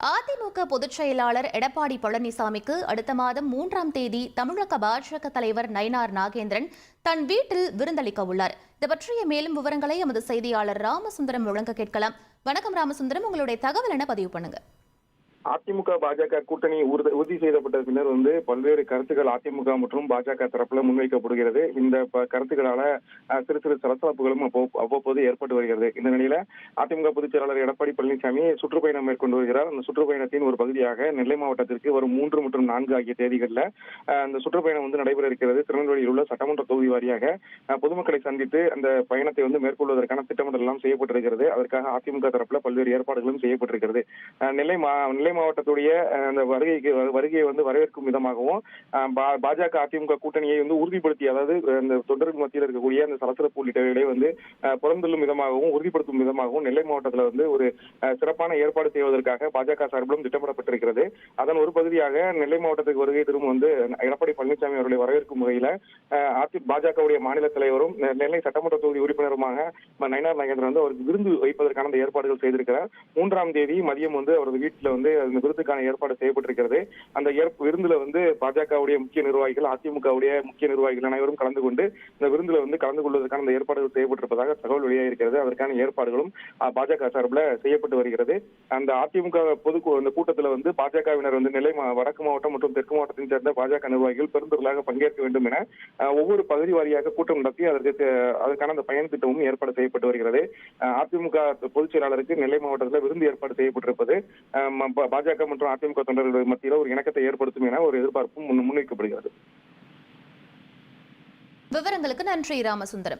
அதிமுக பொதுச் செயலாளர் எடப்பாடி பழனிசாமிக்கு அடுத்த மாதம் 3ஆம் தேதி தமிழக பாஜக தலைவர் நயினார் நாகேந்திரன் தன் வீட்டில் விருந்தளிக்க உள்ளார். இது பற்றிய மேலும் விவரங்களை எமது செய்தியாளர் ராமசுந்தரம் வழங்க கேட்கலாம். வணக்கம் ராமசுந்தரம், உங்களுடைய தகவல் என்ன பதிவு பண்ணுங்க. அதிமுக பாஜக கூட்டணி உறுதி செய்யப்பட்ட பின்னர் பல்வேறு கருத்துக்கள் அதிமுக மற்றும் பாஜக தரப்புல முன்வைக்கப்படுகிறது. இந்த கருத்துக்களால சிறு சிறு சலசலப்புகளும் அவ்வப்போது ஏற்பட்டு வருகிறது. இந்த நிலையில அதிமுக பொதுச் செயலாளர் எடப்பாடி பழனிசாமி சுற்றுப்பயணம் மேற்கொண்டு வருகிறார். அந்த சுற்றுப்பயணத்தின் ஒரு பகுதியாக நெல்லை மாவட்டத்திற்கு வரும் 3 மற்றும் 4 ஆகிய தேதிகளில் அந்த சுற்றுப்பயணம் நடைபெற இருக்கிறது. திருநெல்வேலியில் உள்ள சட்டமன்ற தொகுதி வாரியாக பொதுமக்களை சந்தித்து அந்த பயணத்தை மேற்கொள்வதற்கான திட்டமிடல் எல்லாம் செய்யப்பட்டிருக்கிறது. அதற்காக அதிமுக தரப்புல பல்வேறு ஏற்பாடுகளும் செய்யப்பட்டிருக்கிறது. நெல்லை மாவட்டத்துடைய அந்த வருகையை வரவேற்கும் விதமாகவும் பாஜக அதிமுக கூட்டணியை உறுதிப்படுத்தி, அதாவது அந்த தொண்டர்கள் மத்தியில் இருக்கக்கூடிய அந்த சலசலப்பு உள்ளிட்டவைகளை புறந்தள்ளும் விதமாகவும் உறுதிப்படுத்தும் விதமாகவும் நெல்லை மாவட்டத்தில் ஒரு சிறப்பான ஏற்பாடு செய்வதற்காக பாஜக சார்பிலும் திட்டமிடப்பட்டிருக்கிறது. அதன் ஒரு பகுதியாக நெல்லை மாவட்டத்துக்கு வருகை தரும் எடப்பாடி பழனிசாமி அவர்களை வரவேற்கும் வகையில் பாஜகவுடைய மாநில தலைவரும் நெல்லை சட்டமன்ற தொகுதி உறுப்பினருமாக நயினார் நாகேந்திரன் அவருக்கு விருந்து வைப்பதற்கான ஏற்பாடுகள் செய்திருக்கிறார். 3ஆம் தேதி மதியம் அவரது வீட்டில் விருதுக்கான ஏற்பாடு செய்யப்பட்டிருக்கிறது. அந்த விருந்துல பாஜகவுடைய முக்கிய நிர்வாகிகள், அதிமுகவுடைய முக்கிய நிர்வாகிகள் அனைவரும் கலந்து கொண்டு இந்த விருந்துல கலந்து கொள்வதற்கான அந்த ஏற்பாடுகள் செய்யப்பட்டிருப்பதாக தகவல் வெளியாகிருக்கிறது. அதற்கான ஏற்பாடுகளும் பாஜக சார்பில் செய்யப்பட்டு வருகிறது. அந்த அதிமுக அந்த கூட்டத்தில் பாஜகவினர் நெல்லை வடக்கு மாவட்டம் மற்றும் தெற்கு மாவட்டத்தைச் சேர்ந்த பாஜக நிர்வாகிகள் பெருந்தொழிலாக பங்கேற்க வேண்டும் என ஒவ்வொரு பகுதி வாரியாக கூட்டம் நடத்தி அதற்கான அந்த பயண திட்டமும் ஏற்பாடு செய்யப்பட்டு வருகிறது. அதிமுக பொதுச் செயலாளருக்கு நெல்லை மாவட்டத்தில் விருந்து ஏற்பாடு செய்யப்பட்டிருப்பது பாஜக மற்றும் அதிமுக தொண்டர்கள் மத்தியில் ஒரு இணக்கத்தை ஏற்படுத்தும் என ஒரு எதிர்பார்ப்பும் முன்வைக்கப்படுகிறது. விவரங்களுக்கு நன்றி ராமசுந்தரம்.